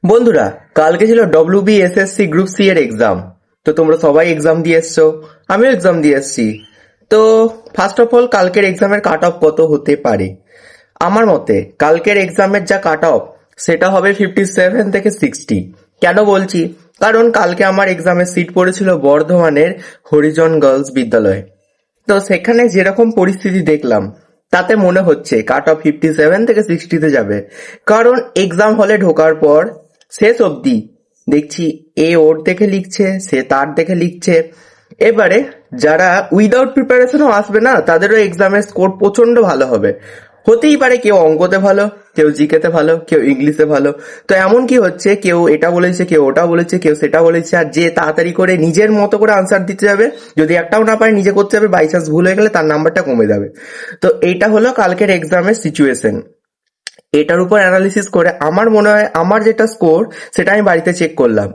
বন্ধুরা, কালকে ছিল WBSSC গ্রুপ সি এর এক্সাম। তো তোমরা সবাই এক্সাম দিয়ে এসছো, আমিও এক্সাম দিয়ে এসছি। তো ফার্স্ট অফ অল, কালকের এক্সামের কাট অফ কত হতে পারে? আমার মতে কালকের এক্সামের যা কাট অফ, সেটা হবে 57 থেকে 60। কেন বলছি? কারণ কালকে আমার এক্সামের সিট পড়েছিল বর্ধমানের হরিজন গার্লস বিদ্যালয়ে। তো সেখানে যেরকম পরিস্থিতি দেখলাম, তাতে মনে হচ্ছে কাট অফ 57 থেকে 60-তে যাবে। কারণ এক্সাম হলে ঢোকার পর শেষ অবধি দেখছি এ ওর দেখে লিখছে, সে তার দেখে লিখছে। এবারে যারা উইদাউট প্রিপারেশনও আসবে না, তাদেরও এক্সামের স্কোর প্রচন্ড ভালো হবে। হতেই পারে কেউ অঙ্কতে ভালো, কেউ জিকেতে ভালো, কেউ ইংলিশে ভালো। তো এমন কি হচ্ছে, কেউ এটা বলেছে, কেউ ওটা বলেছে, কেউ সেটা বলেছে, আর যে তাড়াতাড়ি করে নিজের মতো করে আনসার দিতে যাবে, যদি একটাও না পারে নিজে করতে যাবে, বাই চান্স ভুল হয়ে গেলে তার নাম্বারটা কমে যাবে। তো এইটা হলো কালকের এক্সামের সিচুয়েশন। এটার উপর অ্যানালিসিস করে আমার মনে হয় আমার যেটা স্কোর, সেটা আমি বাড়িতে চেক করলাম।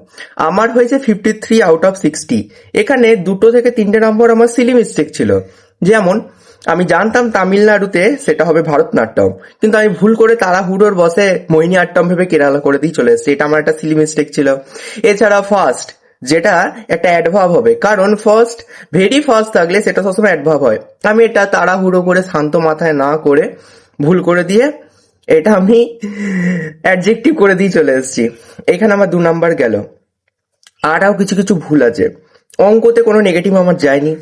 আমার হয়েছে 53/60। এখানে 2 থেকে 3টে নম্বর আমার সিলি মিস্টেক ছিল। যেমন, আমি জানতাম তামিলনাড়ুতে সেটা হবে ভারতনাট্যম, কিন্তু আমি ভুল করে তাড়াহুড়োর বসে মোহিনী আট্টম ভেবে কেরালা করে দিয়ে চলে এসেছি। এটা আমার একটা সিলি মিস্টেক ছিল। এছাড়া ফার্স্ট, যেটা একটা অ্যাডভার্ব হবে, কারণ ফার্স্ট, ভেরি ফার্স্ট থাকলে সেটা সবসময় অ্যাডভার্ব হয়। আমি এটা তাড়াহুড়ো করে শান্ত মাথায় না করে ভুল করে দিয়ে এটা আমি অ্যাডজেক্টিভ করে দিয়ে চলে এসেছি। এখানে আমার 2 নাম্বার গেল। আরও কিছু কিছু ভুল আছে। অঙ্কতে কোনো নেগেটিভ আমার যায়নি।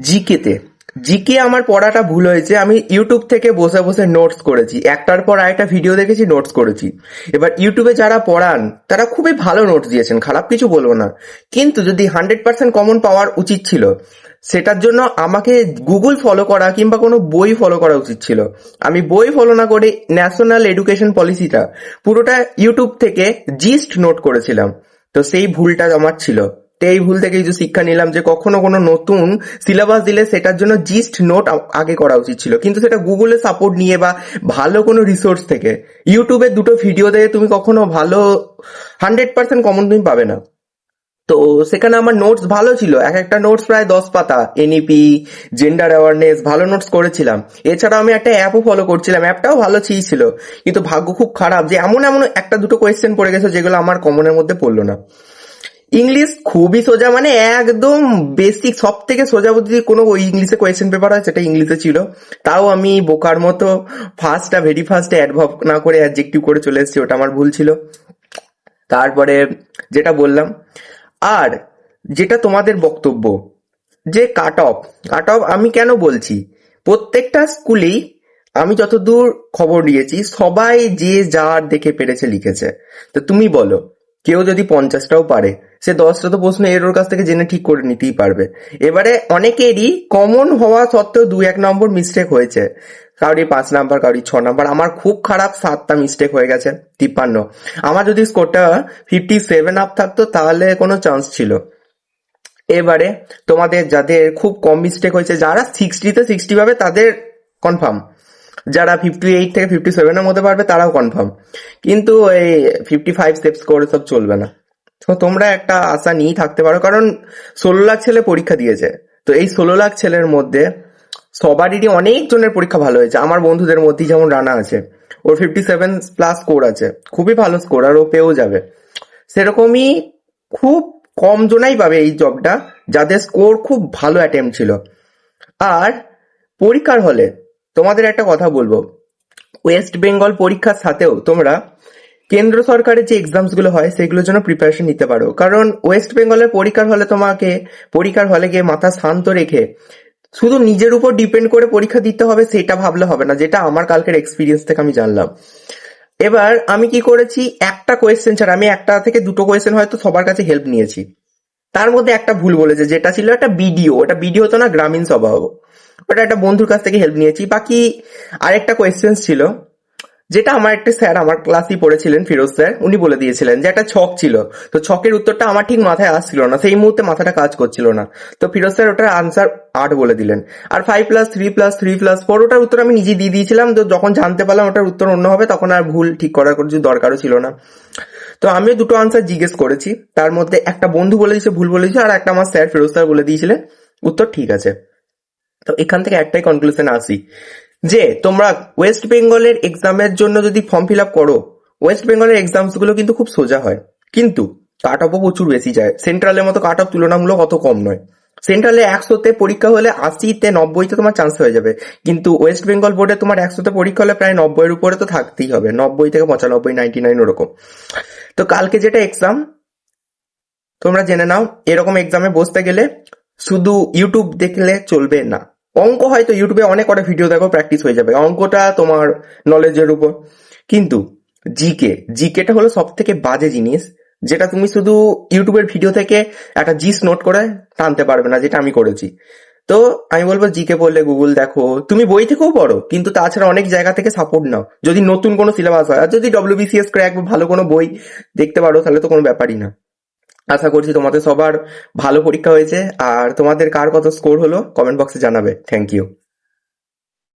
জিকেতে, জিকে আমার পড়াটা ভুল হয়েছে। আমি ইউটিউব থেকে বসে বসে নোটস করেছি, একটার পর আরেকটা ভিডিও দেখেছি, নোটস করেছি। এবার ইউটিউবে যারা পড়ান তারা খুবই ভালো নোটস দিয়েছেন, খারাপ কিছু বলবো না। কিন্তু যদি 100% কমন পাওয়ার উচিত ছিল, সেটার জন্য আমাকে গুগল ফলো করা কিংবা কোনো বই ফলো করা উচিত ছিল। আমি বই ফলো না করে ন্যাশনাল এডুকেশন পলিসিটা পুরোটা ইউটিউব থেকে জিস্ট নোট করেছিলাম। তো সেই ভুলটা আমার ছিল। তো এই ভুল থেকে কিছু শিক্ষা নিলাম যে কখনো কোনো নতুন সিলেবাস দিলে সেটার জন্য জিস্ট নোট আগে করা উচিত ছিল, কিন্তু সেটা গুগলের সাপোর্ট নিয়ে বা ভালো কোনো রিসোর্স থেকে। ইউটিউবে 2টো ভিডিও দেখে তুমি কখনো ভালো 100% কমন তুমি পাবে না। তো সেখানে আমার নোটস ভালো ছিল, এক একটা নোটস প্রায় 10 পাতা, এনইপি, জেন্ডার অ্যাওয়ারনেস, ভালো নোটস করেছিলাম। এছাড়াও আমি একটা অ্যাপও ফলো করছিলাম, অ্যাপটাও ভালো ছিল। কিন্তু ভাগ্য খুব খারাপ যে এমন এমন একটা দুটো কোয়েশ্চেন পড়ে গেছে যেগুলো আমার কমনের মধ্যে পড়লো না। ইংলিশ খুবই সোজা, মানে একদম বেসিক, সব থেকে সোজা যদি কোনো ইংলিশে কোয়েশ্চেন পেপার হয় সেটা ইংলিশে ছিল। তাও আমি বোকার মতো ভেরি ফার্স্টে অ্যাডভার্ব না করে অ্যাডজেক্টিভ করে চলে এসেছি, ওটা আমার ভুল ছিল। তারপরে যেটা বললাম, আর যেটা তোমাদের বক্তব্য যে কাট অফ আমি কেন বলছি, প্রত্যেকটা স্কুলেই আমি যতদূর খবর নিয়েছি সবাই যে যার দেখে পেরেছে লিখেছে। তো তুমি বলো, কেউ যদি 50টাও পারে, সে 10টা তো প্রশ্ন এর ওর কাছ থেকে জেনে ঠিক করে নিতেই পারবে। এবারে অনেকেরই কমন হওয়া সত্ত্বেও 2-1 নম্বর মিস্টেক হয়েছে, কাউরি 5 নাম্বার, কাউরি 6 নাম্বার। আমার খুব খারাপ 7টা মিস্টেক হয়ে গেছে, 53। আমার যদি স্কোরটা 57 আপ থাকতো তাহলে কোনো চান্স ছিল। এবারে তোমাদের যাদের খুব কম মিস্টেক হয়েছে, যারা 60-তে 60 পাবে তাদের কনফার্ম, যারা 58 থেকে 57-এর মধ্যে পারবে তারাও কনফার্ম। কিন্তু এই 55 স্টেপস করে সব চলবে না। তো তোমরা একটা আশা নিয়েই থাকতে পারো, কারণ 16 লাখ ছেলে পরীক্ষা দিয়েছে। তো এই 16 লাখ ছেলের মধ্যে সবারই অনেক জনের পরীক্ষা ভালো হয়েছে। আমার বন্ধুদের মধ্যেই যেমন রানা আছে, ওর 57+ স্কোর আছে, খুবই ভালো স্কোর, আর ও পেয়েও যাবে। সেরকমই খুব কম জনাই পাবে এই জবটা, যাদের স্কোর খুব ভালো অ্যাটেম্প ছিল। আর পরীক্ষার হলে তোমাদের একটা কথা বলবো, ওয়েস্ট বেঙ্গল পরীক্ষার সাথেও তোমরা কেন্দ্র সরকারের যে এক্সামস গুলো হয় সেগুলোর জন্য প্রিপারেশন নিতে পারো। কারণ ওয়েস্ট বেঙ্গলের পরীক্ষার হলে তোমাকে পরীক্ষার হলে গিয়ে মাথা শান্ত রেখে শুধু নিজের উপর ডিপেন্ড করে পরীক্ষা দিতে হবে সেটা ভাবলে হবে না, যেটা আমার কালকের এক্সপিরিয়েন্স থেকে আমি জানলাম। এবার আমি কি করেছি, একটা কোয়েশ্চেন ছাড়া আমি 1টা থেকে 2টো কোয়েশ্চেন হয়তো সবার কাছে হেল্প নিয়েছি। তার মধ্যে একটা ভুল বলেছে, যেটা ছিল একটা বিডিও, ওটা বিডিও হতো না, গ্রামীণ সভা হবো। ওটা একটা বন্ধুর কাছ থেকে হেল্প নিয়েছি। বাকি আরেকটা কোয়েশ্চেন ছিল, যেটা আমার একটা স্যার আমার ক্লাসই পড়েছিলেন, ফিরোজ স্যার, উনি বলে দিয়েছিলেন যে একটা ছক ছিল। তো ছকের উত্তরটা আমার ঠিক মাথায় আসছিল না, সেই মুহূর্তে মাথাটা কাজ করছিল না। তো ফিরোজ স্যার ওটার আনসার 8 বলে দিলেন। আর 5+3+3+4 ওটার উত্তর আমি নিজে দিয়ে দিয়েছিলাম। তো যখন জানতে পারলাম ওটার উত্তর অন্য হবে, তখন আর ভুল ঠিক করার কিছু দরকারও ছিল না। তো আমিও 2টো আনসার জিজ্ঞেস করেছি, তার মধ্যে একটা বন্ধু বলে দিয়েছে ভুল বলেছে, আর একটা আমার স্যার ফিরোজ স্যার বলে দিয়েছিলেন উত্তর ঠিক আছে। তো এখান থেকে একটাই কনক্লুশন আসি, যে তোমরা ওয়েস্ট বেঙ্গলের এক্সামের জন্য যদি ফর্ম ফিল আপ করো, ওয়েস্ট বেঙ্গলের এক্সামস গুলো কিন্তু খুব সোজা হয়, কিন্তু কাট অফও প্রচুর বেশি যায়। সেন্ট্রালের মতো কাট অফ তুলনামূলক অত কম নয়। সেন্ট্রালে 100-তে পরীক্ষা হলে 80-তে 90-তে তোমার চান্স হয়ে যাবে, কিন্তু ওয়েস্ট বেঙ্গল বোর্ডে তোমার 100-তে পরীক্ষা হলে প্রায় 90-এর উপরে তো থাকতেই হবে, 90 থেকে 95, 99 ওরকম। তো কালকে যেটা এক্সাম তোমরা জেনে নাও, এরকম এক্সামে বসতে গেলে শুধু ইউটিউব দেখলে চলবে না। অঙ্ক হয়তো ইউটিউবে অনেক কটা ভিডিও দেখো, প্র্যাকটিস হয়ে যাবে, অঙ্কটা তোমার নলেজের উপর। কিন্তু জিকেটা হলো সব থেকে বাজে জিনিস, যেটা তুমি শুধু ইউটিউবের ভিডিও থেকে একটা জিস নোট করে টানতে পারবে না, যেটা আমি করেছি। তো আমি বলবো জিকে পড়লে গুগল দেখো, তুমি বই থেকেও পড়ো, কিন্তু তাছাড়া অনেক জায়গা থেকে সাপোর্ট নাও যদি নতুন কোনো সিলেবাস হয়। আর যদি ডব্লিউবিসিএস ক্র্যাক ভালো কোনো বই দেখতে পারো তাহলে তো কোনো ব্যাপারই না। আশা করছি তোমাদের সবার ভালো পরীক্ষা হয়েছে, আর তোমাদের কার কত স্কোর হলো কমেন্ট বক্সে জানাবে। Thank you.